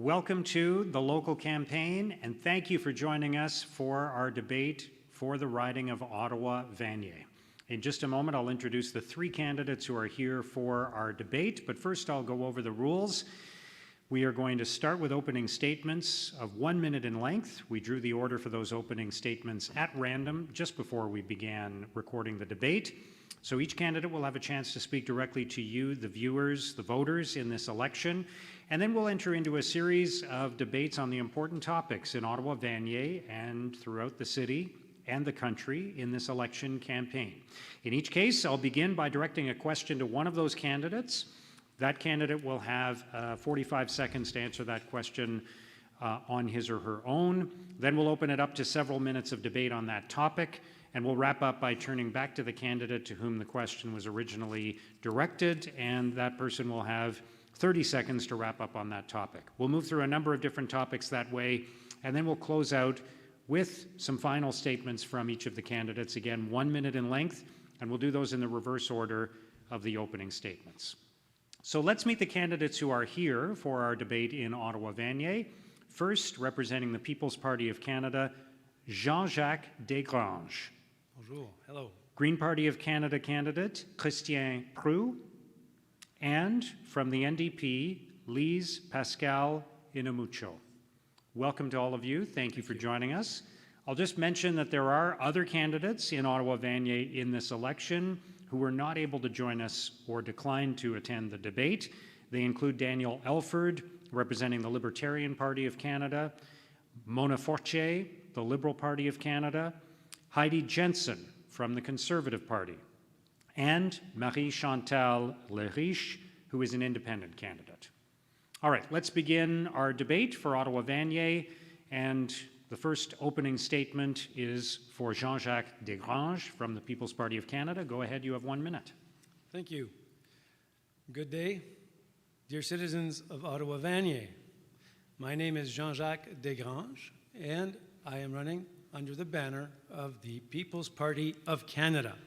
welcome to the local campaign, and thank you for joining us for our debate for the riding of Ottawa-Vanier. In just a moment, I'll introduce the three candidates who are here for our debate, but first I'll go over the rules. We are going to start with opening statements of 1 minute in length. We drew the order for those opening statements at random just before we began recording the debate. So each candidate will have a chance to speak directly to you, the viewers, the voters in this election, and then we'll enter into a series of debates on the important topics in Ottawa-Vanier and throughout the city and the country in this election campaign. In each case, I'll begin by directing a question to one of those candidates. That candidate will have 45 seconds to answer that question on his or her own. Then we'll open it up to several minutes of debate on that topic, and we'll wrap up by turning back to the candidate to whom the question was originally directed, and that person will have 30 seconds to wrap up on that topic. We'll move through a number of different topics that way, and then we'll close out with some final statements from each of the candidates, again 1 minute in length, and we'll do those in the reverse order of the opening statements. So let's meet the candidates who are here for our debate in Ottawa-Vanier. First, representing the People's Party of Canada, Jean-Jacques Desgranges. Bonjour, hello. Green Party of Canada candidate, Proulx. And from the NDP, Lyse-Pascale Inamuco. Welcome to all of you. Thank you for joining us. I'll just mention that there are other candidates in Ottawa-Vanier in this election who were not able to join us or declined to attend the debate. They include Daniel Elford, representing the Libertarian Party of Canada, Mona Fortier, the Liberal Party of Canada, Heidi Jensen from the Conservative Party, and Marie-Chantal Leriche, who is an independent candidate. All right, let's begin our debate for Ottawa-Vanier, and the first opening statement is for Jean-Jacques Desgranges from the People's Party of Canada. Go ahead, you have 1 minute. Thank you. Good day, dear citizens of Ottawa-Vanier. My name is Jean-Jacques Desgranges, and I am running under the banner of the People's Party of Canada.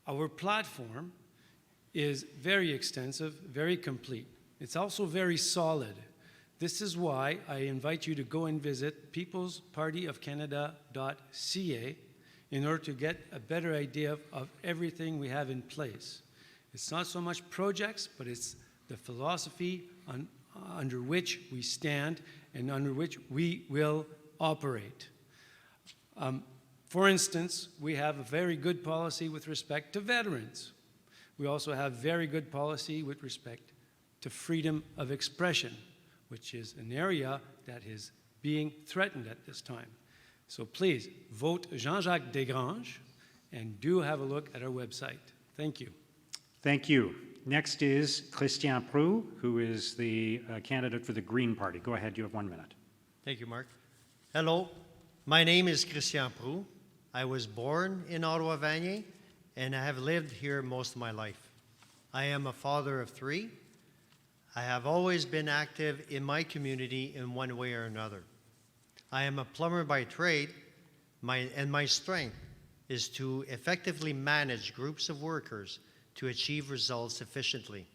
Our platform is very extensive, very complete. It's also very solid. This is why I invite you to go and visit peoplespartyofcanada.ca in order to get a better idea of everything we have in place. It's not so much projects, but it's the philosophy under which we stand and under which we will operate. For instance, we have a very good policy with respect to veterans. We also have very good policy with respect to freedom of expression, which is an area that is being threatened at this time. So please vote Jean-Jacques Desgranges and do have a look at our website. Thank you. Thank you. Next is Proulx, who is the candidate for the Green Party. Go ahead, you have 1 minute. Thank you, Mark. Hello, my name is Proulx. I was born in Ottawa-Vanier, and I have lived here most of my life. I am a father of 3. I have always been active in my community in one way or another. I am a plumber by trade, and my strength is to effectively manage groups of workers to achieve results efficiently.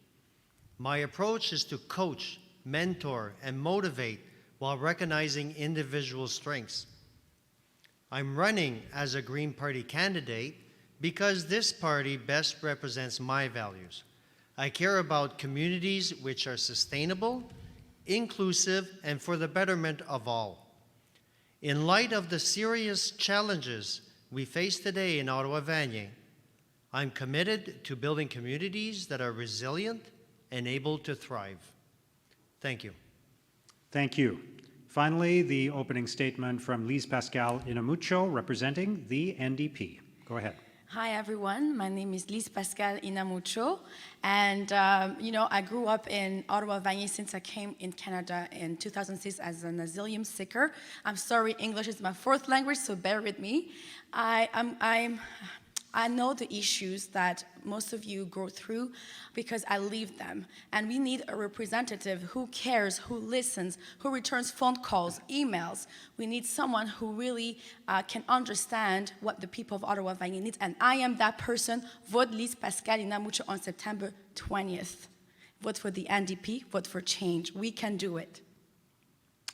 My approach is to coach, mentor, and motivate while recognizing individual strengths. I'm running as a Green Party candidate because this party best represents my values. I care about communities which are sustainable, inclusive, and for the betterment of all. In light of the serious challenges we face today in Ottawa-Vanier, I'm committed to building communities that are resilient and able to thrive. Thank you. Thank you. Finally, the opening statement from Lyse-Pascale Inamuco, representing the NDP. Go ahead. Hi everyone, my name is Lyse-Pascale Inamuco, and I grew up in Ottawa-Vanier since I came in Canada in 2006 as an asylum seeker. I'm sorry, English is my 4th language, so bear with me. I know the issues that most of you go through because I live them. And we need a representative who cares, who listens, who returns phone calls, emails. We need someone who really can understand what the people of Ottawa-Vanier need. And I am that person. Vote Lyse-Pascale Inamuco on September 20th. Vote for the NDP, vote for change. We can do it.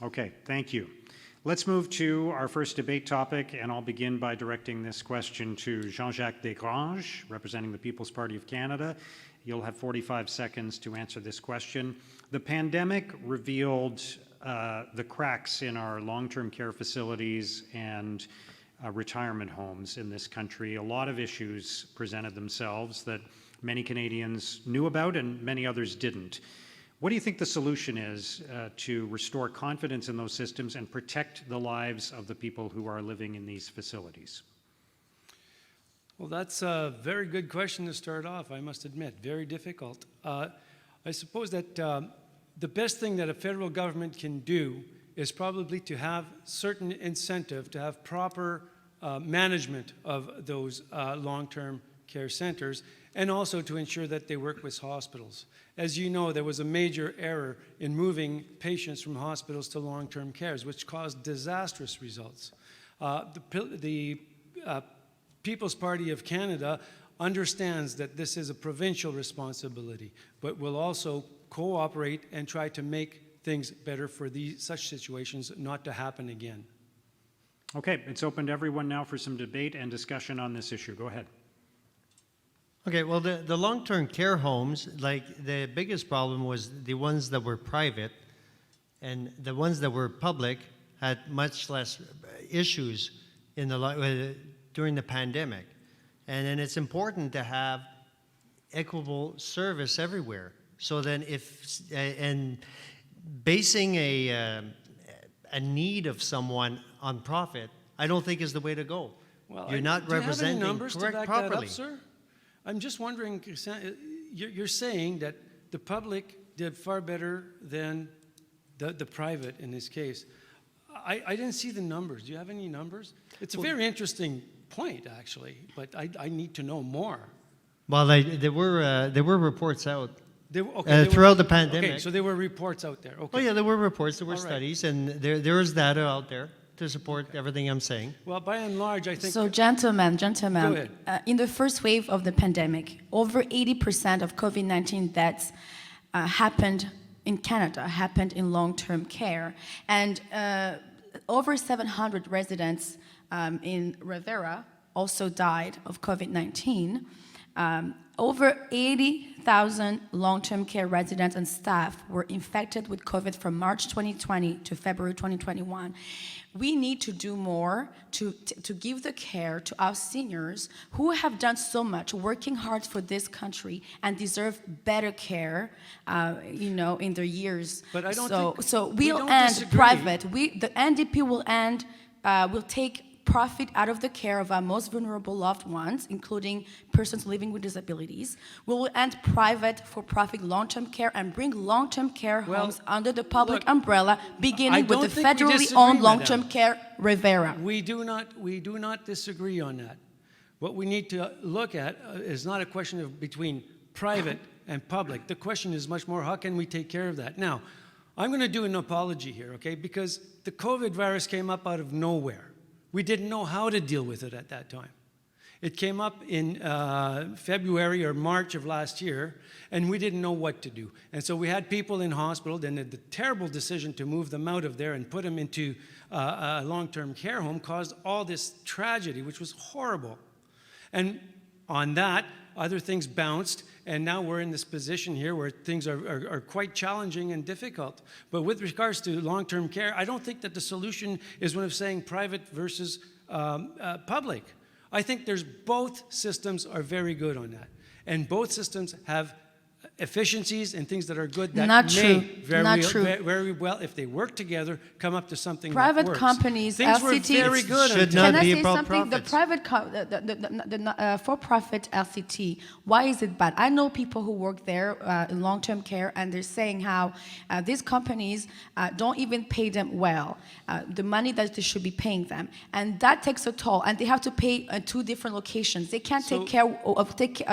Okay, thank you. Let's move to our first debate topic, and I'll begin by directing this question to Jean-Jacques Desgranges, representing the People's Party of Canada. You'll have 45 seconds to answer this question. The pandemic revealed the cracks in our long-term care facilities and retirement homes in this country. A lot of issues presented themselves that many Canadians knew about and many others didn't. What do you think the solution is to restore confidence in those systems and protect the lives of the people who are living in these facilities? Well, that's a very good question to start off, I must admit. Very difficult. I suppose that the best thing that a federal government can do is probably to have certain incentive, to have proper management of those long-term care centers, and also to ensure that they work with hospitals. As you know, there was a major error in moving patients from hospitals to long-term cares, which caused disastrous results. The People's Party of Canada understands that this is a provincial responsibility, but will also cooperate and try to make things better for such situations not to happen again. Okay, it's open to everyone now for some debate and discussion on this issue. Go ahead. Okay, well, the long-term care homes, like the biggest problem was the ones that were private, and the ones that were public had much less issues in during the pandemic. And then it's important to have equitable service everywhere. So then and basing a need of someone on profit, I don't think is the way to go. Well, You're not do you have any representing numbers correct to back properly. that up, sir? I'm just wondering, you're saying that the public did far better than the private in this case. I didn't see the numbers. Do you have any numbers? It's a very interesting point, actually, but I need to know more. Well, there were reports out Okay, throughout the pandemic. Okay, so there were reports out there. Okay. Oh yeah, there were reports, there were All right. studies, and there is data out there to support everything I'm saying. Well, by and large, I think... So gentlemen, Go ahead. in the first wave of the pandemic, over 80% of COVID-19 deaths happened in Canada, happened in long-term care. And over 700 residents in Rivera also died of COVID-19. Over 80,000 long-term care residents and staff were infected with COVID from March 2020 to February 2021. We need to do more to give the care to our seniors who have done so much, working hard for this country and deserve better care, in their years. But I don't think- So we we'll don't end disagree. private. The NDP will take profit out of the care of our most vulnerable loved ones, including persons living with disabilities. We will end private for-profit long-term care and bring long-term care homes under the public umbrella, I beginning with don't the think we federally disagree, owned Madame. long-term care Rivera. We do not disagree on that. What we need to look at is not a question of between private and public. The question is much more, how can we take care of that? Now, I'm going to do an apology here, okay? Because the COVID virus came up out of nowhere. We didn't know how to deal with it at that time. It came up in February or March of last year, and we didn't know what to do. And so we had people in hospital, and the terrible decision to move them out of there and put them into a long-term care home caused all this tragedy, which was horrible. And on that, other things bounced, and now we're in this position here where things are quite challenging and difficult. But with regards to long-term care, I don't think that the solution is one of saying private versus public. I think both systems are very good on that. And both systems have efficiencies and things that are good that Not may true. very well, if they work together, come up to something Private that works. companies, Things were LCT, very good. should on not Can I be say about something? profits. The for-profit LCT, why is it bad? I know people who work there in long-term care, and they're saying how these companies don't even pay them well, the money that they should be paying them, and that takes a toll. And they have to pay two different locations. They can't take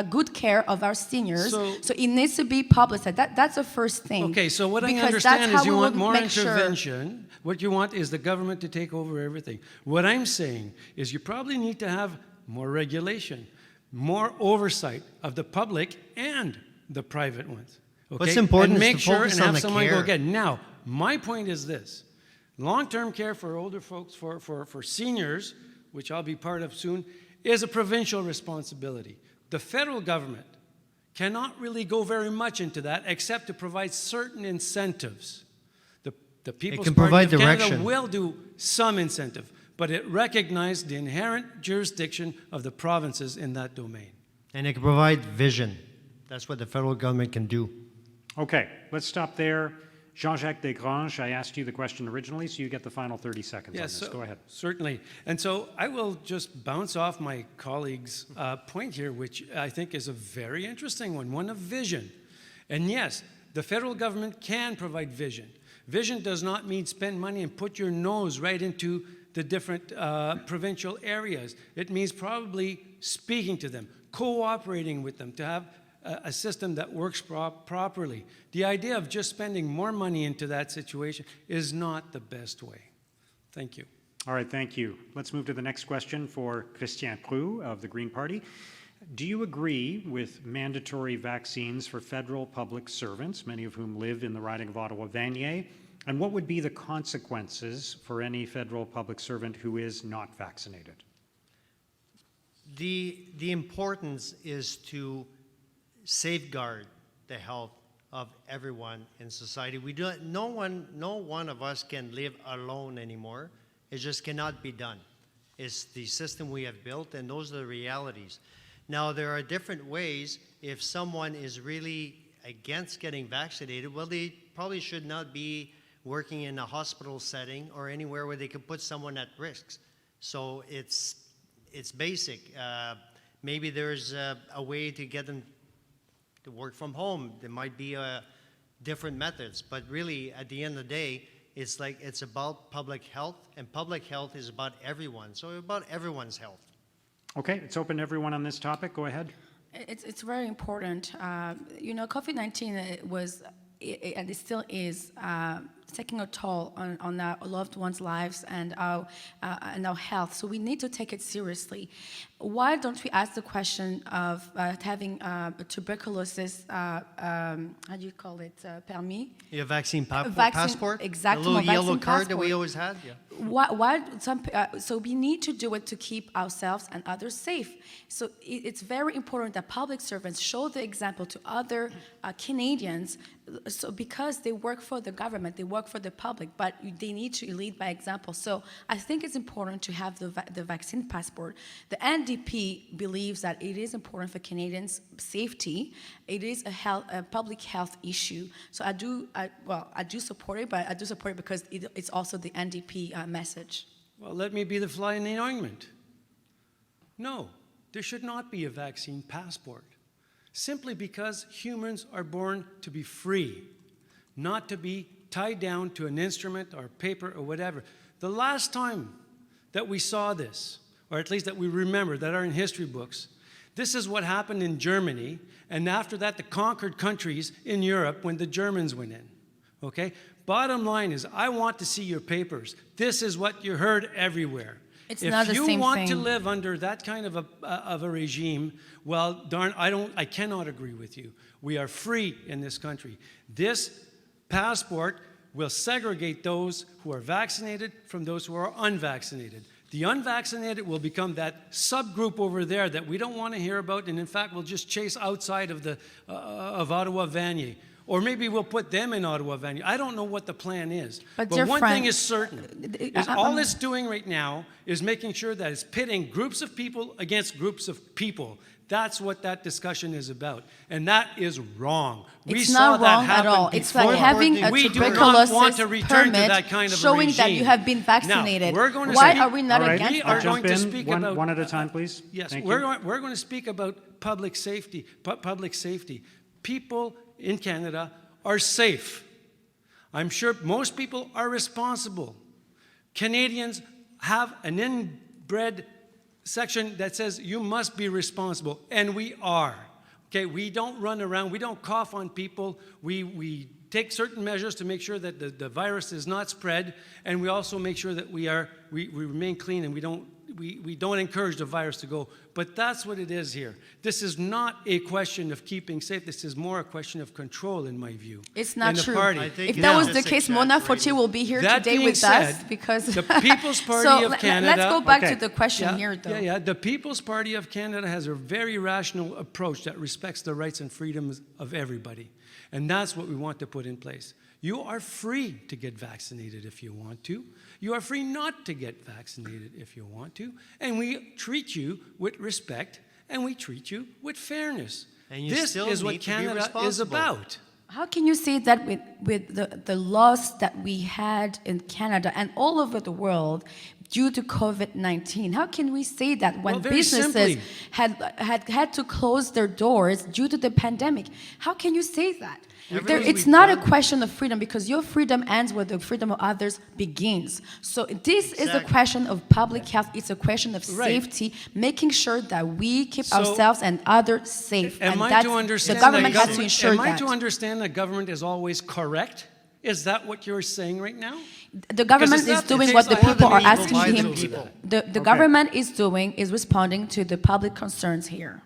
good care of our seniors. So it needs to be publicized. That's the first thing. Okay, so what I Because understand that's is how you we want will more make sure- intervention. What you want is the government to take over everything. What I'm saying is you probably need to have more regulation, more oversight of the public and the private ones. Okay? What's important and is make to sure focus and on have the someone go care. again. Now, my point is this. Long-term care for older folks, for seniors, which I'll be part of soon, is a provincial responsibility. The federal government cannot really go very much into that except to provide certain incentives. The People's can Party provide of Canada direction. will do some incentive, but it recognized the inherent jurisdiction of the provinces in that domain. And it can provide vision. That's what the federal government can do. Okay, let's stop there. Jean-Jacques Desgranges, I asked you the question originally, so you get the final 30 seconds on this. Go ahead. Certainly. And so I will just bounce off my colleague's point here, which I think is a very interesting one of vision. And yes, the federal government can provide vision. Vision does not mean spend money and put your nose right into the different provincial areas. It means probably speaking to them, cooperating with them, to have a system that works properly. The idea of just spending more money into that situation is not the best way. Thank you. All right, thank you. Let's move to the next question for Christian Proulx of the Green Party. Do you agree with mandatory vaccines for federal public servants, many of whom live in the riding of Ottawa-Vanier? And what would be the consequences for any federal public servant who is not vaccinated? The importance is to safeguard the health of everyone in society. No one of us can live alone anymore. It just cannot be done. It's the system we have built, and those are the realities. Now, there are different ways. If someone is really against getting vaccinated, well, they probably should not be working in a hospital setting or anywhere where they could put someone at risk. So it's basic. Maybe there's a way to get them to work from home. There might be different methods, but really, at the end of the day, it's about public health, and public health is about everyone. So about everyone's health. Okay, it's open to everyone on this topic. Go ahead. It's very important. You know, COVID-19 was, and it still is, taking a toll on our loved ones' lives and our health. So we need to take it seriously. Why don't we ask the question of having tuberculosis, how do you call it, permis? Your vaccine Vaccine, passport? exactly. The little yellow Vaccine card that passport. we always had? Yeah. So we need to do it to keep ourselves and others safe. So it's very important that public servants show the example to other Canadians, so because they work for the government, they work for the public, but they need to lead by example. So I think it's important to have the vaccine passport. The NDP believes that it is important for Canadians' safety. It is a public health issue. So I do support it, but I do support it because it's also the NDP message. Well, let me be the fly in the ointment. No, there should not be a vaccine passport. Simply because humans are born to be free, not to be tied down to an instrument or paper or whatever. The last time that we saw this, or at least that we remember, that are in history books, this is what happened in Germany, and after that, the conquered countries in Europe when the Germans went in, okay? Bottom line is, I want to see your papers. This is what you heard everywhere. It's not the same If you want thing. to live under that kind of a regime, well, darn, I cannot agree with you. We are free in this country. This passport will segregate those who are vaccinated from those who are unvaccinated. The unvaccinated will become that subgroup over there that we don't want to hear about, and in fact, we'll just chase outside of of Ottawa-Vanier. Or maybe we'll put them in Ottawa-Vanier. I don't know what the plan is. But one friend, thing is certain, is all it's doing right now is making sure that it's pitting groups of people against groups of people. That's what that discussion is about. And that is wrong. We It's saw not that wrong at happen all. It's like before. having a We do not tuberculosis want to return to permit that kind of a showing that regime. you have been vaccinated. Now, we're going to Why say- are we not All right, against We that? are I'll jump going to in speak one, about- one at a time, please. Yes, Thank we're you. going to speak about public safety. Public safety. People in Canada are safe. I'm sure most people are responsible. Canadians have an inbred section that says you must be responsible, and we are. Okay, we don't run around, we don't cough on people, we take certain measures to make sure that the virus is not spread, and we also make sure that we remain clean and we don't encourage the virus to go. But that's what it is here. This is not a question of keeping safe. This is more a question of control, in my view. It's not in the true. party. I think If it's that was just the case, Mona exaggerating. Fortier will be here That today being with us said, because the People's Party so of Canada. let's go back Okay. to the question here, though. Yeah. The People's Party of Canada has a very rational approach that respects the rights and freedoms of everybody. And that's what we want to put in place. You are free to get vaccinated if you want to. You are free not to get vaccinated if you want to. And we treat you with respect, and we treat you with fairness. And you this still is what need to be Canada is responsible. about. How can you say that with the laws that we had in Canada and all over the world due to COVID-19? How can we say that when Well, very businesses simply. had to close their doors due to the pandemic? How can you say that? Everything It's we've not a done- question of freedom because your freedom ends where the freedom of others begins. So this is a Exactly. question of public health. It's a question of Right. safety, making sure that we keep So- ourselves and others safe. Am and I that's, to understand the government that has to ensure am that. I to understand that government is always correct? Is that what you're saying right now? The government it's is not- doing it what takes the a lot people of are people asking by the him. people. The government is doing is responding to the public concerns here.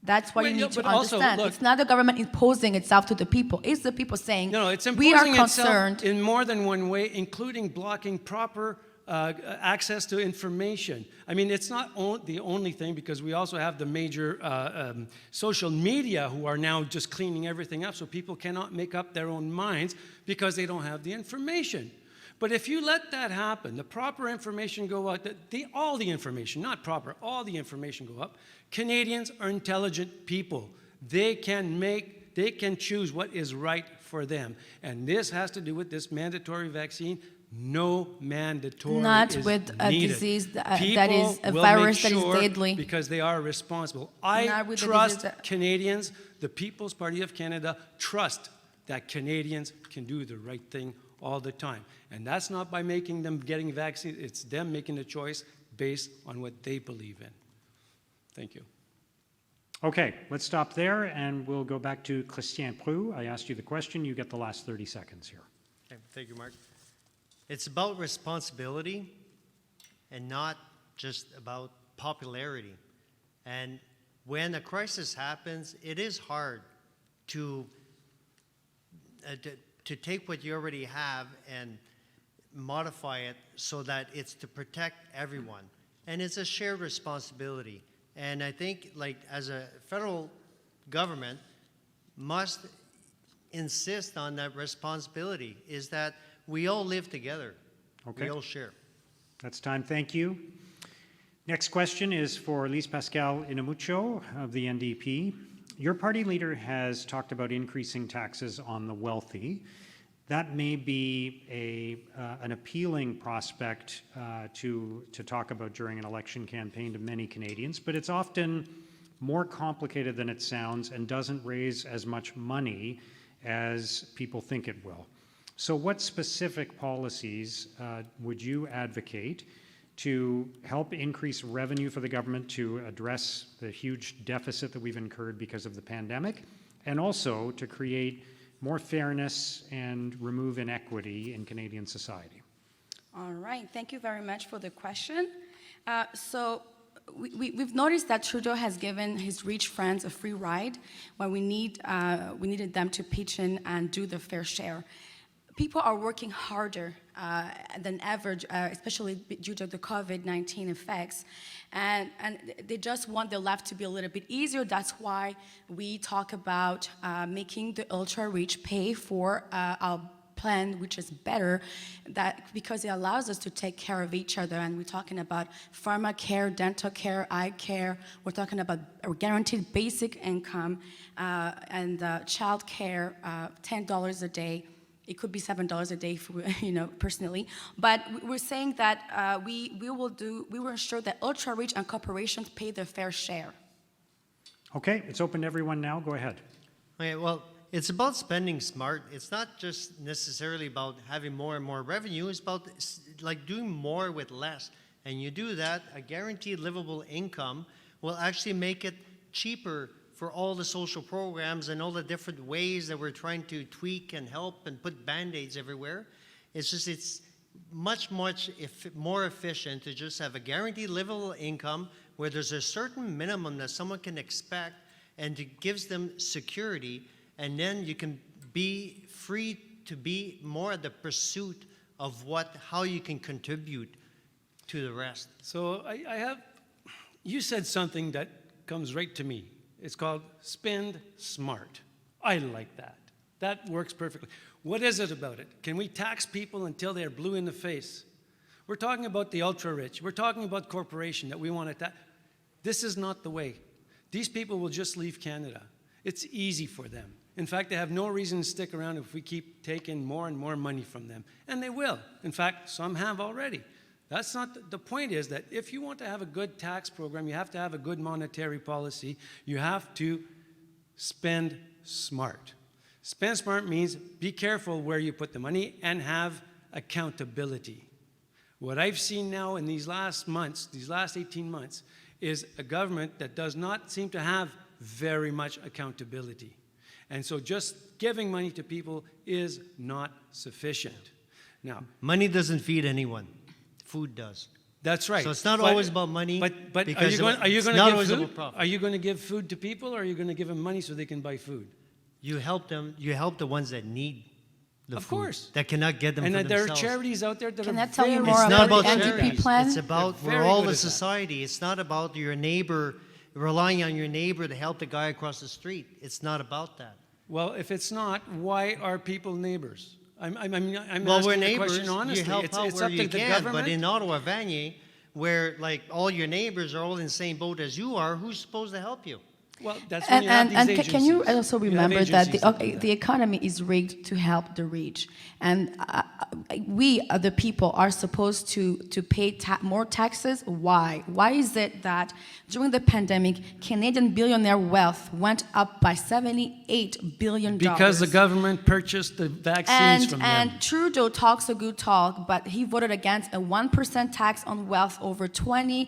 That's what Well, you yeah, need to but also, understand. look- It's not the government imposing itself to the people. It's the people saying, No, it's we are imposing itself concerned. in more than one way, including blocking proper access to information. I mean, it's not the only thing, because we also have the major social media who are now just cleaning everything up, so people cannot make up their own minds because they don't have the information. But if you let that happen, the proper information go out, all the information, not proper, all the information go up, Canadians are intelligent people. They can choose what is right for them. And this has to do with this mandatory vaccine. No mandatory Not is with a needed. disease that People is a will virus make that is sure, deadly. because they are responsible. Not I with the trust disease that- Canadians. The People's Party of Canada trust that Canadians can do the right thing all the time. And that's not by making them getting vaccines. It's them making the choice based on what they believe in. Thank you. Okay, let's stop there, and we'll go back to Christian Proulx. I asked you the question. You get the last 30 seconds here. Okay, thank you, Mark. It's about responsibility and not just about popularity. And when a crisis happens, it is hard to take what you already have and modify it so that it's to protect everyone. And it's a shared responsibility. And I think, like, as a federal government must insist on that responsibility, is that we all live together. Okay. We all share. That's time. Thank you. Next question is for Lyse-Pascale Inamuco of the NDP. Your party leader has talked about increasing taxes on the wealthy. That may be an appealing prospect to talk about during an election campaign to many Canadians, but it's often more complicated than it sounds and doesn't raise as much money as people think it will. So what specific policies would you advocate to help increase revenue for the government to address the huge deficit that we've incurred because of the pandemic, and also to create more fairness and remove inequity in Canadian society? All right, thank you very much for the question. So we've noticed that Trudeau has given his rich friends a free ride when we needed them to pitch in and do the fair share. People are working harder than ever, especially due to the COVID-19 effects, and they just want their life to be a little bit easier. That's why we talk about making the ultra-rich pay for our plan, which is better, because it allows us to take care of each other. And we're talking about pharma care, dental care, eye care. We're talking about a guaranteed basic income and child care, $10 a day. It could be $7 a day, for, personally. But we're saying that we will ensure that ultra-rich and corporations pay their fair share. Okay, it's open to everyone now. Go ahead. Okay, well, it's about spending smart. It's not just necessarily about having more and more revenue. It's about like doing more with less. And you do that, a guaranteed livable income will actually make it cheaper for all the social programs and all the different ways that we're trying to tweak and help and put Band-Aids everywhere. It's just, much more efficient to just have a guaranteed livable income where there's a certain minimum that someone can expect and it gives them security, and then you can be free to be more at the pursuit of how you can contribute to the rest. So you said something that comes right to me. It's called spend smart. I like that. That works perfectly. What is it about it? Can we tax people until they're blue in the face? We're talking about the ultra-rich. We're talking about corporation that we want to tax. This is not the way. These people will just leave Canada. It's easy for them. In fact, they have no reason to stick around if we keep taking more and more money from them. And they will. In fact, some have already. That's not the point. Is that if you want to have a good tax program, you have to have a good monetary policy. You have to spend smart. Spend smart means be careful where you put the money and have accountability. What I've seen now in these last months, these last 18 months, is a government that does not seem to have very much accountability. And so just giving money to people is not sufficient. Now, money doesn't feed anyone. Food does. That's right. So it's not always about money. But are you going to give food? Are you going to give food to people, or are you going to give them money so they can buy food? You help them. You help the ones that need the Of food. course. That cannot get them for And there are themselves. charities out there that Can are I tell you very more It's not about about the NDP charities. plan? It's about They're we're very all good a at that. society. It's not about your neighbor, relying on your neighbor to help the guy across the street. It's not about that. Well, if it's not, why are people neighbors? I'm Well, asking we're you a neighbors. question honestly. You help it's out it's where up you to the can. government. But in Ottawa-Vanier, where like all your neighbors are all in the same boat as you are, who's supposed to help you? Well, that's when you have these agencies. Can you also You have remember that agencies do that. the economy is rigged to help the rich, and we, the people, are supposed to pay more taxes? Why? Why is it that during the pandemic, Canadian billionaire wealth went up by $78 billion? Because the government purchased the vaccines from them. And Trudeau talks a good talk, but he voted against a 1% tax on wealth over $20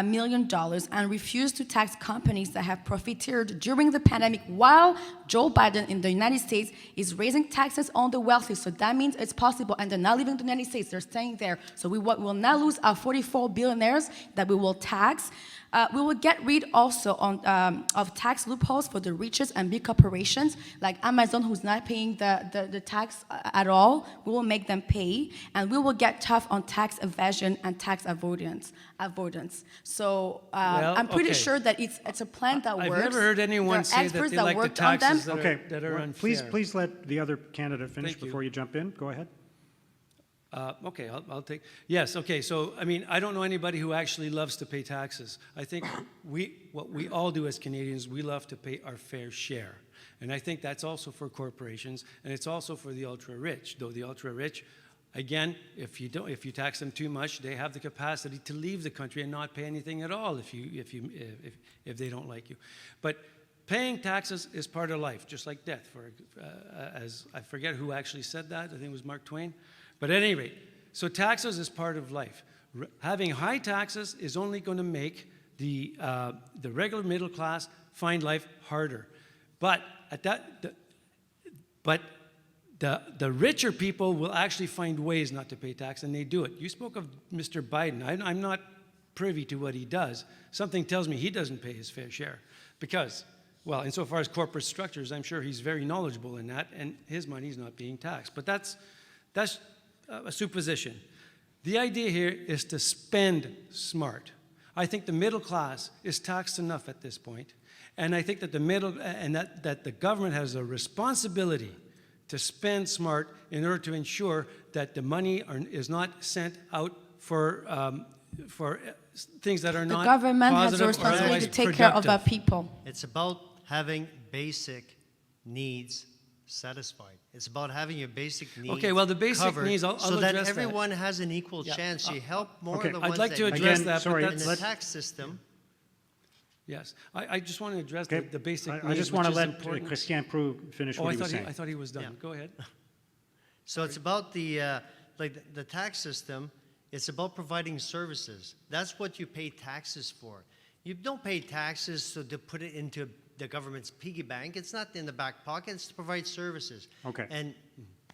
million and refused to tax companies that have profiteered during the pandemic, while Joe Biden in the United States is raising taxes on the wealthy. So that means it's possible, and they're not leaving the United States, they're staying there. So we will not lose our 44 billionaires that we will tax. We will get rid also of tax loopholes for the richest and big corporations, like Amazon, who's not paying the tax at all. We will make them pay, and we will get tough on tax evasion and tax avoidance. So I'm pretty sure that it's a plan that works. I've never heard anyone say that they like the taxes that are well, unfair. please let the other candidate finish Thank you. before you jump in. Go ahead. Okay, I'll take, yes, okay, so, I mean, I don't know anybody who actually loves to pay taxes. I think what we all do as Canadians, we love to pay our fair share. And I think that's also for corporations, and it's also for the ultra-rich, though the ultra-rich, again, if you tax them too much, they have the capacity to leave the country and not pay anything at all if they don't like you. But paying taxes is part of life, just like death. As I forget who actually said that, I think it was Mark Twain. But at any rate, so taxes is part of life. Having high taxes is only going to make the regular middle class find life harder. But the richer people will actually find ways not to pay tax, and they do it. You spoke of Mr. Biden. I'm not privy to what he does. Something tells me he doesn't pay his fair share because, well, insofar as corporate structures, I'm sure he's very knowledgeable in that, and his money's not being taxed. But that's a supposition. The idea here is to spend smart. I think the middle class is taxed enough at this point, and I think that that the government has a responsibility to spend smart in order to ensure that the money is not sent out for things that are not The government has positive the or responsibility otherwise to take care of our productive. people. It's about having basic needs satisfied. It's about having your basic needs Okay, well, the basic covered needs, I'll so that address that. everyone has an equal chance. You help more okay. of the I'd ones like that to need address Again, that, sorry, but in that's... the tax system. Yes, I just want to address Okay. the basic needs, I just want to which is let important. Christian Proulx finish Oh, what I he was thought saying. I thought he was done. Yeah. Go ahead. So it's about the tax system. It's about providing services. That's what you pay taxes for. You don't pay taxes so to put it into the government's piggy bank. It's not in the back pocket. It's to provide services. Okay. And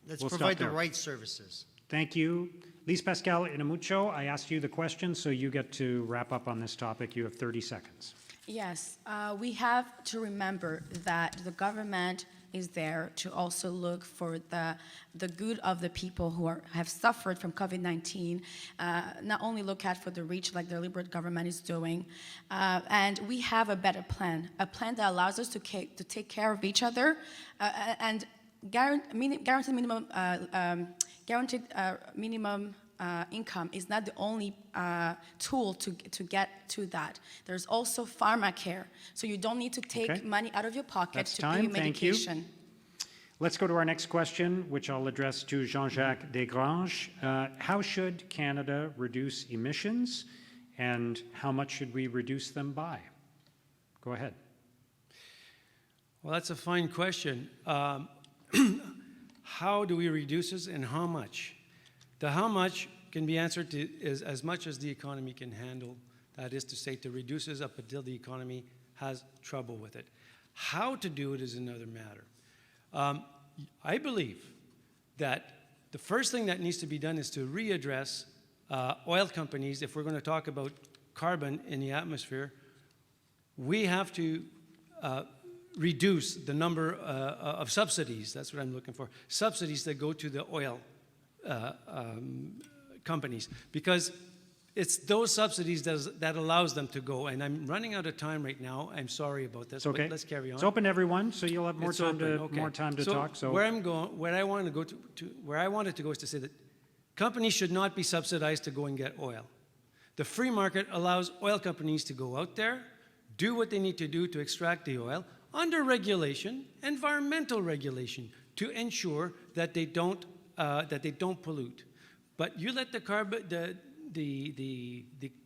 let's We'll stop provide the there. right services. Thank you. Lyse-Pascale Inamuco, I asked you the question, so you get to wrap up on this topic. You have 30 seconds. Yes, we have to remember that the government is there to also look for the good of the people who have suffered from COVID-19, not only look at for the rich like the Liberal government is doing, and we have a better plan, a plan that allows us to take care of each other and guaranteed minimum income is not the only tool to get to that. There's also pharmacare, so you don't need to take money out of your pocket That's to time. pay your Thank you. medication. Let's go to our next question, which I'll address to Jean-Jacques Desgranges. How should Canada reduce emissions, and how much should we reduce them by? Go ahead. Well, that's a fine question. How do we reduce this and how much? The how much can be answered to is as much as the economy can handle. That is to say, to reduce this up until the economy has trouble with it. How to do it is another matter. I believe that the first thing that needs to be done is to readdress oil companies. If we're going to talk about carbon in the atmosphere, we have to reduce the number of subsidies. That's what I'm looking for. Subsidies that go to the oil companies, because it's those subsidies that allows them to go. And I'm running out of time right now. I'm sorry about this, but let's carry on. It's open to everyone, so you'll have more It's time open, to more time to so talk. So where I'm going, where I want to go to where I wanted to go is to say that companies should not be subsidized to go and get oil. The free market allows oil companies to go out there, do what they need to do to extract the oil under regulation, environmental regulation, to ensure that they don't pollute. But you let the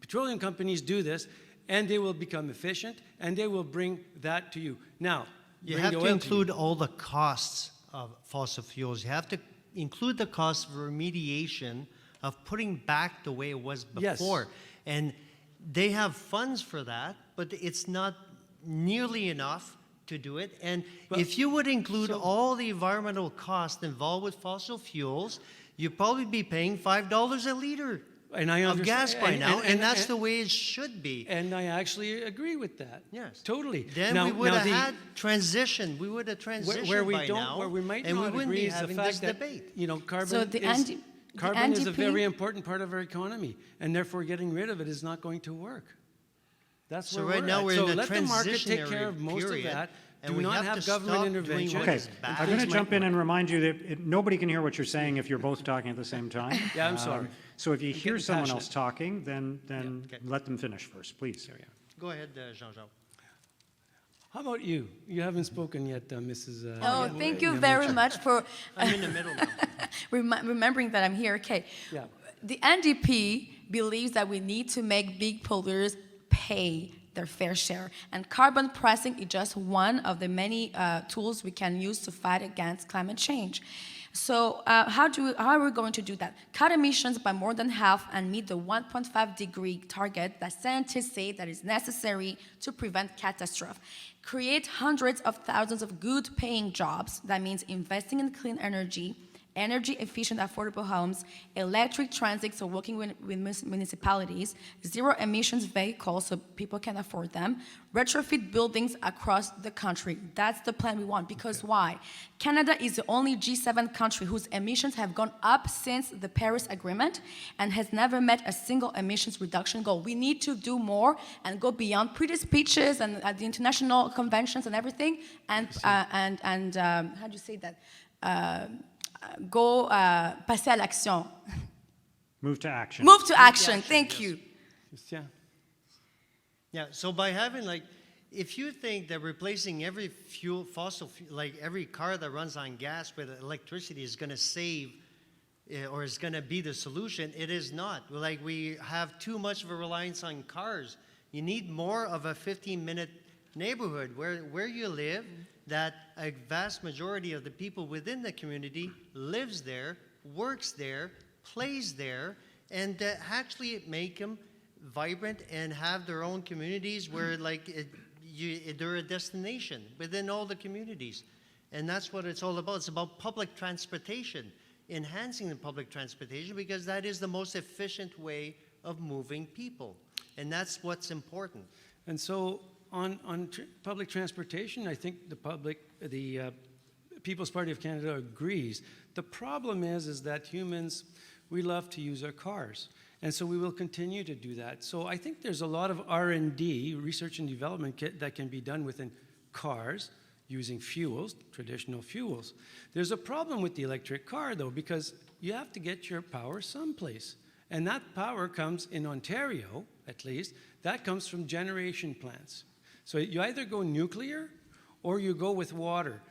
petroleum companies do this, and they will become efficient, and they will bring that to you. Now, You bring have the to oil include all the costs of fossil fuels. You have to include the cost of remediation, of putting back the way it was before. Yes. And they have funds for that, but it's not nearly enough to do it. And if you would include all the environmental costs involved with fossil fuels, you'd probably be paying $5 a liter of gas by now, and that's the way it should be. And I actually agree with that. Yes. Totally. Then now, we would have the- had transition. We would have transitioned where we by don't, now, where we might and not we wouldn't agree be is the having fact this that debate. carbon So the is carbon is a NDP very important part of our economy, and therefore getting rid of it is not going to work. That's So where right we're now at. we're So in the let the market take care transitionary of most of period, that. and Do we not have have to government stop doing intervention. what okay, is bad. I'm going to Things jump might in and remind you that nobody can hear what you're saying if you're both talking at the same time. Yeah, I'm sorry. So if you hear getting someone passionate. else talking, then okay. let them finish first, please. Go ahead, Jean-Jacques. How about you? You haven't spoken yet, Mrs. Oh, thank you very much for I'm in the middle now. remembering that I'm here. Okay. Yeah. The NDP believes that we need to make big polluters pay their fair share. And carbon pricing is just one of the many tools we can use to fight against climate change. So how are we going to do that? Cut emissions by more than half and meet the 1.5 degree target that scientists say that is necessary to prevent catastrophe. Create hundreds of thousands of good paying jobs. That means investing in clean energy, energy efficient affordable homes, electric transit, so working with municipalities, zero emissions vehicles so people can afford them, retrofit buildings across the country. That's the plan we want, because why? Canada is the only G7 country whose emissions have gone up since the Paris Agreement and has never met a single emissions reduction goal. We need to do more and go beyond pretty speeches and at the international conventions and everything, and how do you say that? Passer à l'action. Move to action. Move to action. action, Thank yes. you. Christian. Yeah, so by having if you think that replacing every fossil fuel, like every car that runs on gas with electricity is going to save or is going to be the solution, it is not. Like, we have too much of a reliance on cars. You need more of a 15-minute neighborhood where you live, that a vast majority of the people within the community lives there, works there, plays there, and actually make them vibrant and have their own communities where they're a destination within all the communities. And that's what it's all about. It's about public transportation. enhancing the public transportation because that is the most efficient way of moving people. And that's what's important. And so on public transportation, I think the People's Party of Canada agrees. The problem is that humans, we love to use our cars. And so we will continue to do that. So I think there's a lot of R&D, research and development, that can be done within cars using fuels, traditional fuels. There's a problem with the electric car, though, because you have to get your power someplace. And that power comes in Ontario, at least, that comes from generation plants. So you either go nuclear or you go with water.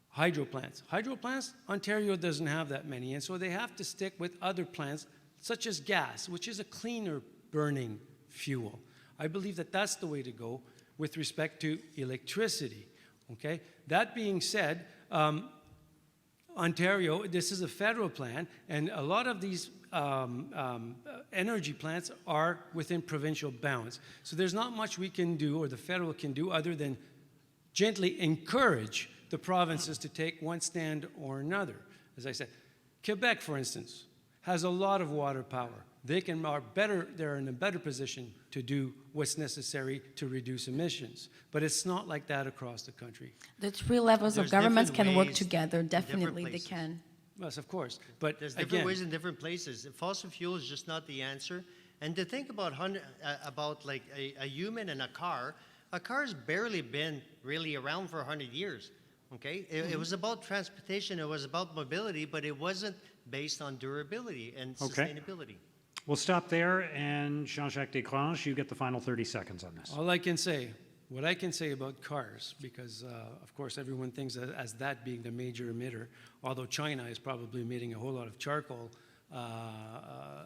Hydro plants. Hydro plants, Ontario doesn't have that many, and so they have to stick with other plants, such as gas, which is a cleaner burning fuel. I believe that that's the way to go with respect to electricity, okay? That being said, Ontario, this is a federal plan, and a lot of these energy plants are within provincial bounds. So there's not much we can do, or the federal can do, other than gently encourage the provinces to take one stand or another. As I said, Quebec, for instance, has a lot of water power. They're in a better position to do what's necessary to reduce emissions. But it's not like that across the country. The three levels of There's governments different can work ways together. in Definitely different they places. can. Yes, of course. But There's different again, ways in different places. Fossil fuel is just not the answer. And to think about like a human and a car's barely been really around for 100 years. Okay, it was about transportation, it was about mobility, but it wasn't based on durability and sustainability. We'll stop there, and Jean-Jacques Desgranges, you get the final 30 seconds on this. all I can say, what I can say about cars, because of course everyone thinks as that being the major emitter, although China is probably emitting a whole lot of charcoal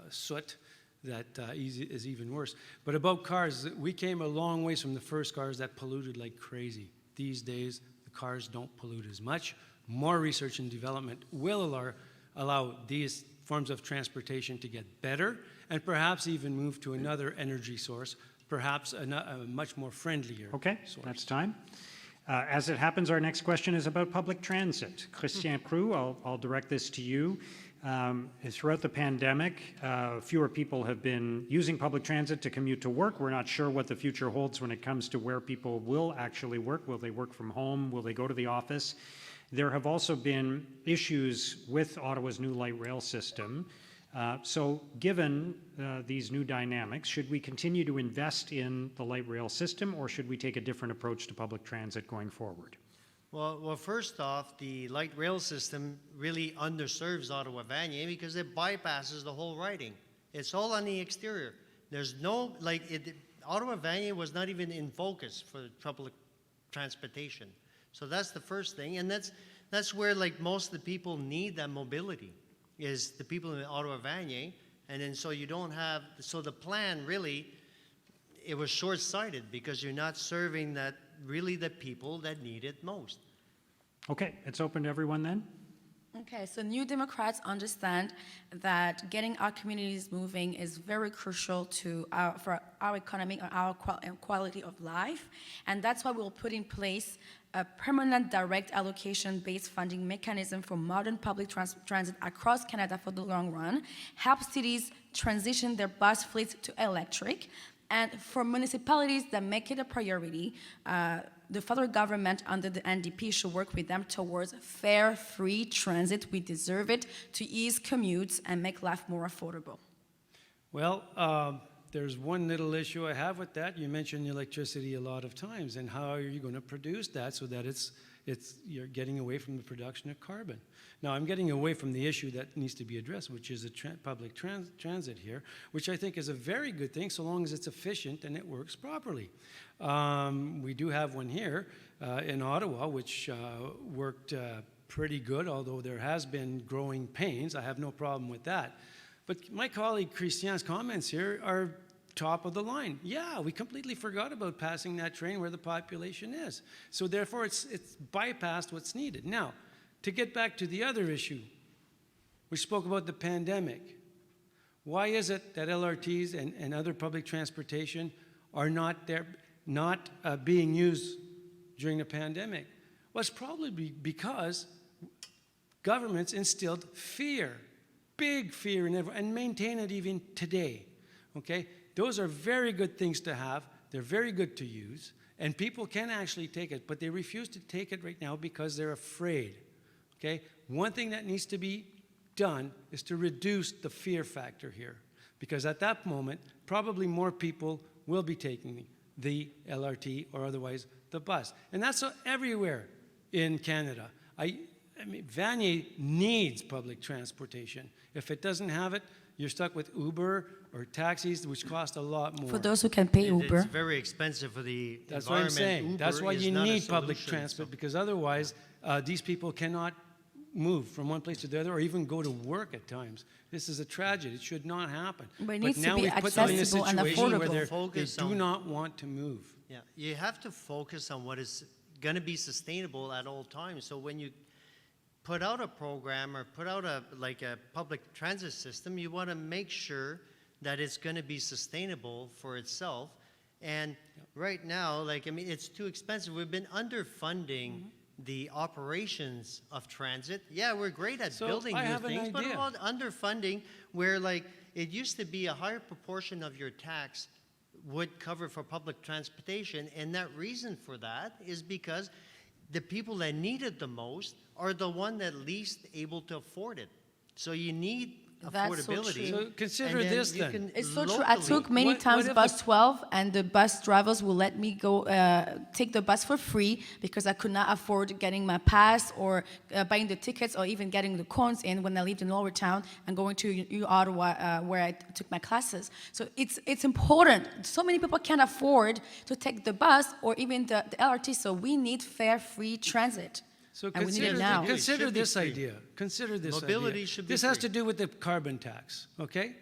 soot that is even worse. But about cars, we came a long ways from the first cars that polluted like crazy. These days, the cars don't pollute as much. More research and development will allow these forms of transportation to get better and perhaps even move to another energy source, perhaps a much more friendlier Okay, source. that's time. As it happens, our next question is about public transit. Christian Proulx, I'll direct this to you. Throughout the pandemic, fewer people have been using public transit to commute to work. We're not sure what the future holds when it comes to where people will actually work. Will they work from home? Will they go to the office? There have also been issues with Ottawa's new light rail system. So given these new dynamics, should we continue to invest in the light rail system, or should we take a different approach to public transit going forward? Well, first off, the light rail system really underserves Ottawa-Vanier because it bypasses the whole riding. It's all on the exterior. There's no, Ottawa-Vanier was not even in focus for public transportation. So that's the first thing, and that's where most of the people need that mobility, is the people in Ottawa-Vanier, and then so you don't have, so the plan really, it was short-sighted because you're not serving really the people that need it most. Okay, it's open to everyone then. Okay, so New Democrats understand that getting our communities moving is very crucial for our economy and our quality of life, and that's why we'll put in place a permanent direct allocation-based funding mechanism for modern public transit across Canada for the long run, help cities transition their bus fleets to electric, and for municipalities that make it a priority, the federal government under the NDP should work with them towards fair, free transit. We deserve it to ease commutes and make life more affordable. Well, there's one little issue I have with that. You mentioned electricity a lot of times, and how are you going to produce that so that you're getting away from the production of carbon? Now, I'm getting away from the issue that needs to be addressed, which is public transit here, which I think is a very good thing so long as it's efficient and it works properly. We do have one here in Ottawa, which worked pretty good, although there has been growing pains. I have no problem with that. But my colleague Christian's comments here are top of the line. Yeah, we completely forgot about passing that train where the population is. So therefore, it's bypassed what's needed. Now, to get back to the other issue, we spoke about the pandemic. Why is it that LRTs and other public transportation are not being used during the pandemic? Well, it's probably because governments instilled fear, big fear in everyone, and maintain it even today. Okay? Those are very good things to have. They're very good to use. And people can actually take it, but they refuse to take it right now because they're afraid. Okay? One thing that needs to be done is to reduce the fear factor here. Because at that moment, probably more people will be taking the LRT or otherwise the bus. And that's everywhere in Canada. I mean, Vanier needs public transportation. If it doesn't have it, you're stuck with Uber or taxis, which cost a lot more. For those who can pay Uber. It's very expensive for the That's what I'm environment. saying. Uber That's why is you not a need public solution, transport, so- because otherwise these people cannot move from one place to the other or even go to work at times. This is a tragedy. It should not happen. But it needs to now be we've put them in a accessible and situation where affordable. they Focus do on- not want to move. Yeah, you have to focus on what is going to be sustainable at all times. So when you put out a program or put out a public transit system, you want to make sure that it's going to be sustainable for itself. And right now, it's too expensive. We've been underfunding the operations of transit. Yeah, we're great at So building I new have an things, but idea. about underfunding where it used to be a higher proportion of your tax would cover for public transportation, and that reason for that is because the people that need it the most are the one that least able to afford it. So you need That's so affordability. true. So consider and this you then. can It's so true. I locally- took many What times if bus the- 12, and the bus drivers will let me go take the bus for free because I could not afford getting my pass or buying the tickets or even getting the coins in when I lived in Lower Town and going to Ottawa where I took my classes. So it's important. So many people can't afford to take the bus or even the LRT, so we need fair, free transit. So And we need it now. consider Should be this free. idea. Consider this Mobility idea. should be This has free. to do with the carbon tax, okay?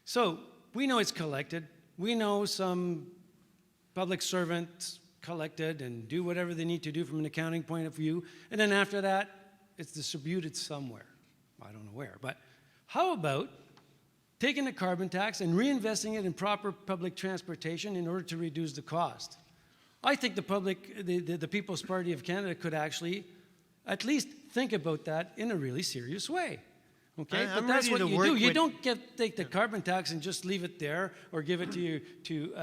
So we know it's collected. We know some public servants collect it and do whatever they need to do from an accounting point of view. And then after that, it's distributed somewhere. I don't know where. But how about taking the carbon tax and reinvesting it in proper public transportation in order to reduce the cost? I think the People's Party of Canada could actually at least think about that in a really serious way. Okay, I'm but that's ready what to you work do. You with- don't take the carbon tax and just leave it there, or give it to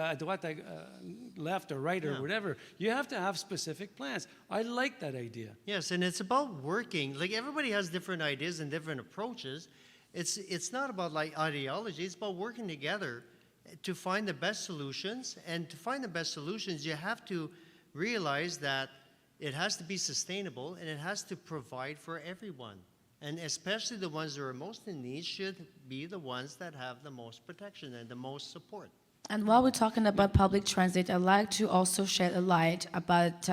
left or right or Yeah. whatever. You have to have specific plans. I like that idea. Yes, and it's about working. Everybody has different ideas and different approaches. It's not about ideology. It's about working together to find the best solutions. And to find the best solutions, you have to realize that it has to be sustainable and it has to provide for everyone. And especially the ones that are most in need should be the ones that have the most protection and the most support. And while we're talking about public transit, I'd like to also shed a light about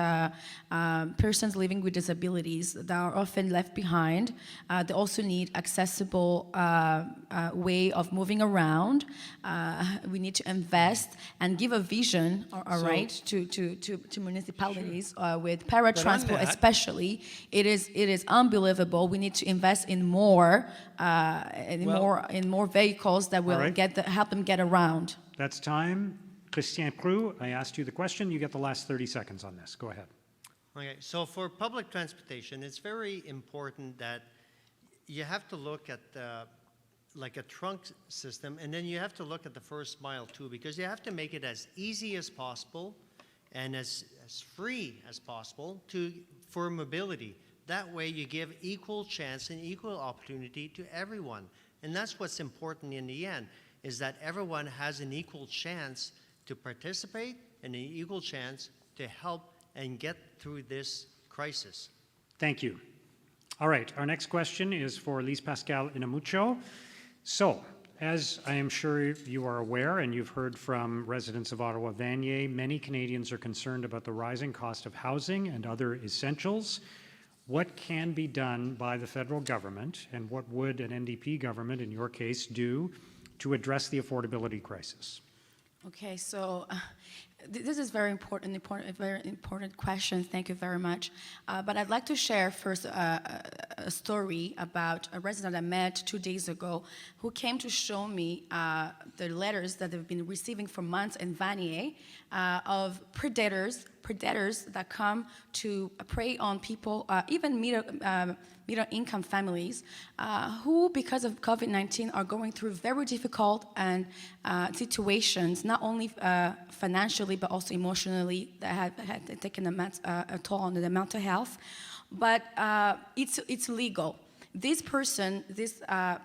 persons living with disabilities that are often left behind. They also need accessible way of moving around. We need to invest and give a vision, all right, to municipalities with paratransport, that- especially. It is unbelievable. We need to invest in more more vehicles that will All right. help them get around. That's time. Christian Proulx, I asked you the question. You get the last 30 seconds on this. Go ahead. Okay, so for public transportation, it's very important that you have to look at a trunk system, and then you have to look at the first mile too, because you have to make it as easy as possible and as free as possible for mobility. That way you give equal chance and equal opportunity to everyone. And that's what's important in the end, is that everyone has an equal chance to participate and an equal chance to help and get through this crisis. Thank you. All right, our next question is for Lyse-Pascale Inamuco. So, as I am sure you are aware and you've heard from residents of Ottawa-Vanier, many Canadians are concerned about the rising cost of housing and other essentials. What can be done by the federal government, and what would an NDP government, in your case, do to address the affordability crisis? Okay, so This is very important, a very important question. Thank you very much. But I'd like to share first a story about a resident I met 2 days ago who came to show me the letters that they've been receiving for months in Vanier of predators that come to prey on people, even middle-income families, who, because of COVID-19, are going through very difficult and situations, not only financially but also emotionally, that have taken a toll on their mental health. But it's legal. This person, this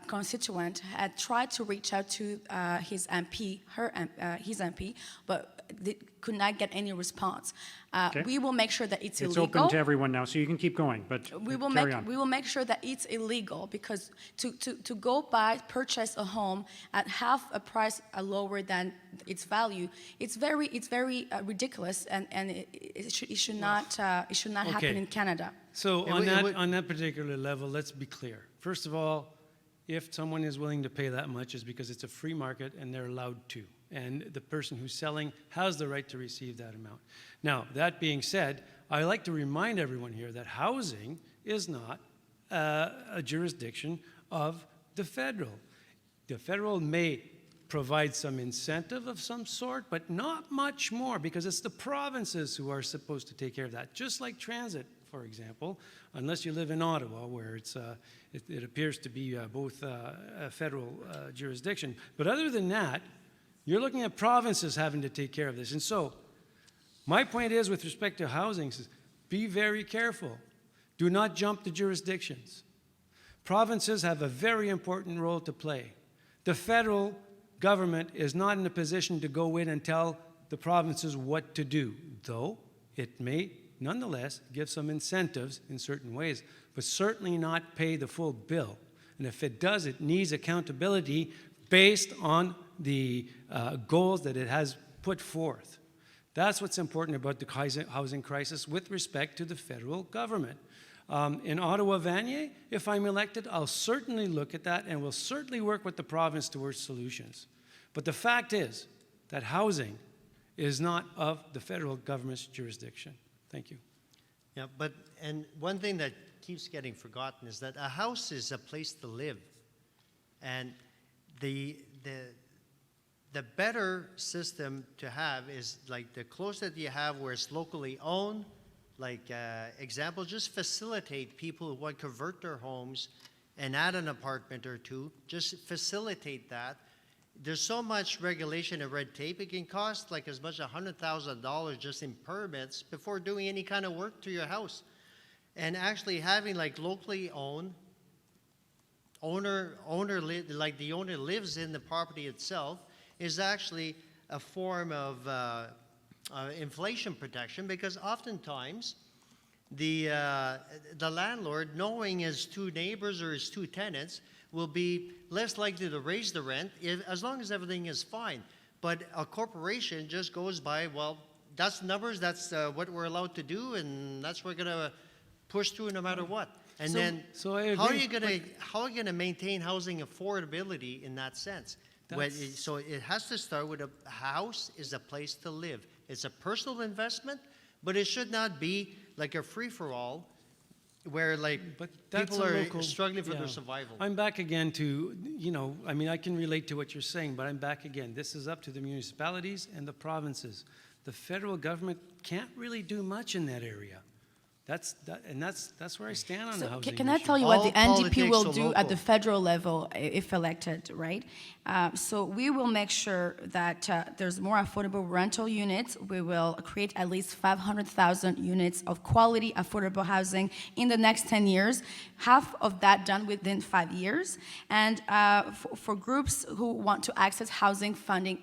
constituent, had tried to reach out to his MP, his MP, but they could not get any response. Okay. We will make sure that it's It's illegal. open to everyone now, so you can keep going, but We will carry on. we will make sure that it's illegal, because to go purchase a home at half a price lower than its value, it's very ridiculous, and it should not happen Okay. in Canada. So It on would- it that, would- on that particular level, let's be clear. First of all, if someone is willing to pay that much, it's because it's a free market and they're allowed to. And the person who's selling has the right to receive that amount. Now, that being said, I like to remind everyone here that housing is not a jurisdiction of the federal. The federal may provide some incentive of some sort, but not much more, because it's the provinces who are supposed to take care of that. Just like transit, for example, unless you live in Ottawa, where it appears to be both a federal jurisdiction. But other than that, you're looking at provinces having to take care of this. And so, my point is, with respect to housing, be very careful. Do not jump the jurisdictions. Provinces have a very important role to play. The federal government is not in a position to go in and tell the provinces what to do, though it may nonetheless give some incentives in certain ways, but certainly not pay the full bill. And if it does, it needs accountability based on the goals that it has put forth. That's what's important about the housing crisis with respect to the federal government. In Ottawa-Vanier, if I'm elected, I'll certainly look at that and will certainly work with the province towards solutions. But the fact is that housing is not of the federal government's jurisdiction. Thank you. Yeah, and one thing that keeps getting forgotten is that a house is a place to live. And the better system to have is like the closer that you have where it's locally owned, like example, just facilitate people who want to convert their homes and add an apartment or two, just facilitate that. There's so much regulation and red tape, it can cost like as much as $100,000 just in permits before doing any kind of work to your house. And actually having like locally owned, like the owner lives in the property itself, is actually a form of inflation protection, because oftentimes the landlord, knowing his two neighbors or his two tenants, will be less likely to raise the rent as long as everything is fine. But a corporation just goes by, well, that's numbers, that's what we're allowed to do, and that's what we're going to push through no matter what. And So I agree. how are you going to maintain housing affordability in that sense? So it has to start with a house is a place to live. It's a personal investment, but it should not be like a free-for-all where like But that's people a are local- struggling for yeah. their survival. I'm back again to, I mean, I can relate to what you're saying, but I'm back again. This is up to the municipalities and the provinces. The federal government can't really do much in that area. That's where I stand on the So housing can I issue. tell you what the All NDP politics will are do at local. the federal level if elected, right? So we will make sure that there's more affordable rental units. We will create at least 500,000 units of quality affordable housing in the next 10 years, half of that done within 5 years. And for groups who want to access housing funding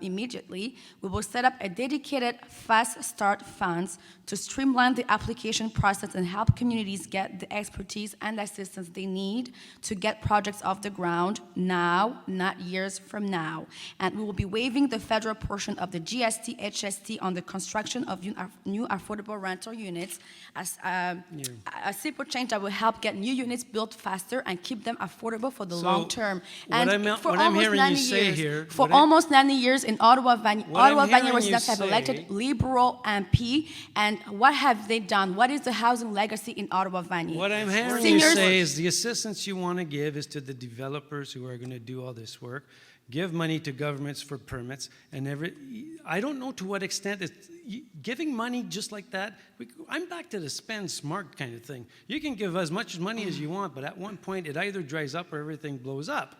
immediately, we will set up a dedicated fast start funds to streamline the application application process and help communities get the expertise and assistance they need to get projects off the ground now, not years from now. And we will be waiving the federal portion of the GST, HST on the construction of new affordable rental units as a simple change that will help get new units built faster and keep them affordable for the long term. And what I'm hearing you say here, for almost 90 years in Ottawa-Vanier residents have elected Liberal MP, and what have they done? What is the housing legacy in Ottawa-Vanier? What I'm hearing you say is the assistance you want to give is to the developers who are going to do all this work. Give money to governments for permits, and I don't know to what extent it's giving money just like that. I'm back to the spend smart kind of thing. You can give as much money as you want, but at one point it either dries up or everything blows up.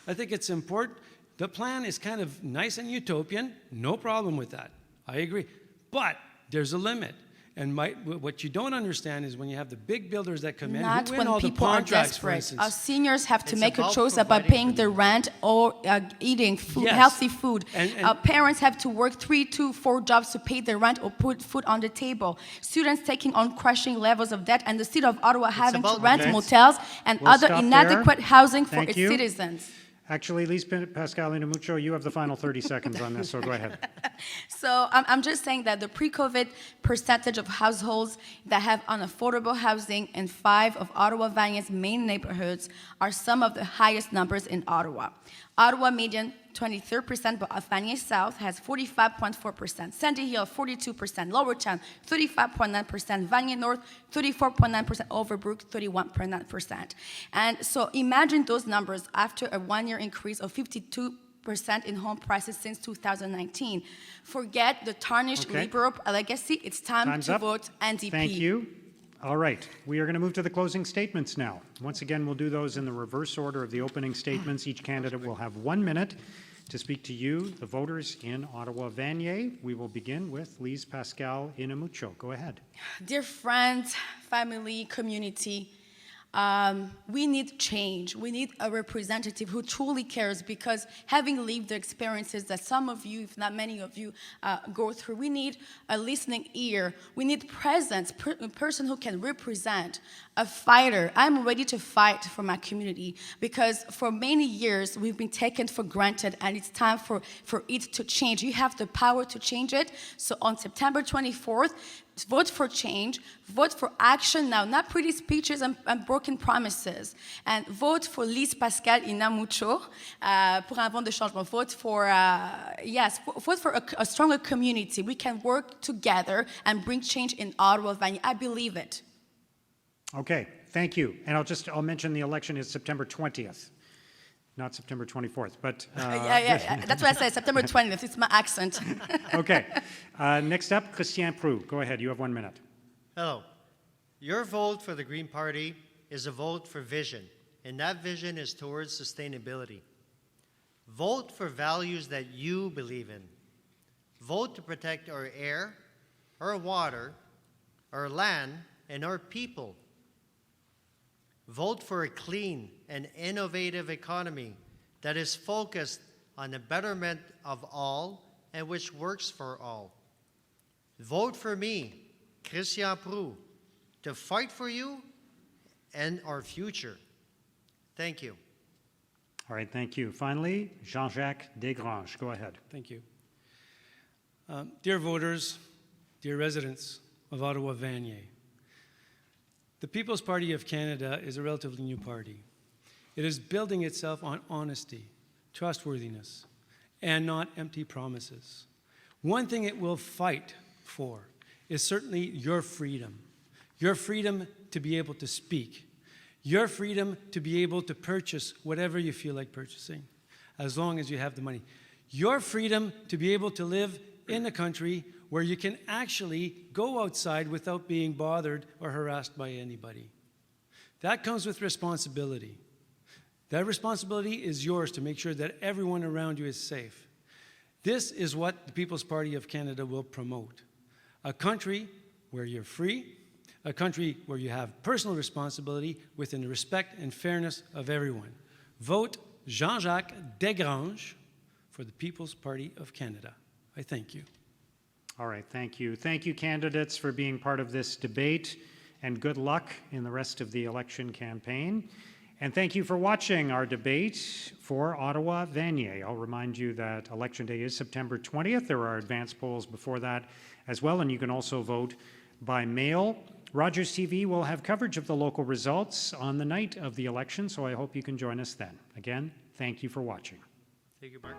I think it's important. The plan is kind of nice and utopian, no problem with that. I agree. But there's a limit. And what you don't understand is when you have the big builders that come in, who win all the contracts, for instance. Our seniors have to make a choice about paying the rent or eating food, healthy food. Our parents have to work 3 to 4 jobs to pay their rent or put food on the table. Students taking on crushing levels of debt, and the city of Ottawa having to rent motels and other inadequate housing for its citizens. Actually, Lyse-Pascale Inamuco, you have the final 30 seconds on this, so go ahead. So I'm just saying that the pre-COVID percentage of households that have unaffordable housing in 5 of Ottawa-Vanier's main neighborhoods are some of the highest numbers in Ottawa. Ottawa median 23%, but Vanier South has 45.4%, Sandy Hill 42%, Lowertown 35.9%, Vanier North 34.9%, Overbrook 31.9%. And so imagine those numbers after a 1-year increase of 52% in home prices since 2019. Forget the tarnished Liberal legacy. It's time to vote NDP. Thank you. All right, we are going to move to the closing statements now. Once again, we'll do those in the reverse order of the opening statements. Each candidate will have 1 minute to speak to you, the voters in Ottawa-Vanier. We will begin with Lyse-Pascale Inamuco. Go ahead. Dear friends, family, community, we need change. We need a representative who truly cares, because having lived the experiences that some of you, if not many of you, go through, we need a listening ear. We need presence, a person who can represent, a fighter. I'm ready to fight for my community, because for many years we've been taken for granted, and it's time for it to change. You have the power to change it. So on September 24th, vote for change, vote for action now, not pretty speeches and broken promises. And vote for Lyse-Pascale Inamuco pour un vent de changement. Vote for, vote for a stronger community. We can work together and bring change in Ottawa-Vanier. I believe it. Okay, thank you. And I'll mention the election is September 20th. Not September 24th, but... that's what I said, September 20th. It's my accent. Okay. Next up, Proulx. Go ahead. You have 1 minute. Hello. Your vote for the Green Party is a vote for vision, and that vision is towards sustainability. Vote for values that you believe in. Vote to protect our air, our water, our land, and our people. Vote for a clean and innovative economy that is focused on the betterment of all and which works for all. Vote for me, Proulx, to fight for you and our future. Thank you. All right, thank you. Finally, Jean-Jacques Desgranges. Go ahead. Thank you. Dear voters, dear residents of Ottawa-Vanier, the People's Party of Canada is a relatively new party. It is building itself on honesty, trustworthiness, and not empty promises. One thing it will fight for is certainly your freedom to be able to speak, your freedom to be able to purchase whatever you feel like purchasing, as long as you have the money. Your freedom to be able to live in a country where you can actually go outside without being bothered or harassed by anybody. That comes with responsibility. That responsibility is yours to make sure that everyone around you is safe. This is what the People's Party of Canada will promote. A country where you're free, a country where you have personal responsibility within the respect and fairness of everyone. Vote Jean-Jacques Desgranges for the People's Party of Canada. I thank you. All right, thank you. Thank you, candidates, for being part of this debate, and good luck in the rest of the election campaign. And thank you for watching our debate for Ottawa-Vanier. I'll remind you that Election Day is September 20th. There are advance polls before that as well, and you can also vote by mail. Rogers TV will have coverage of the local results on the night of the election, so I hope you can join us then. Again, thank you for watching. Thank you, Mark.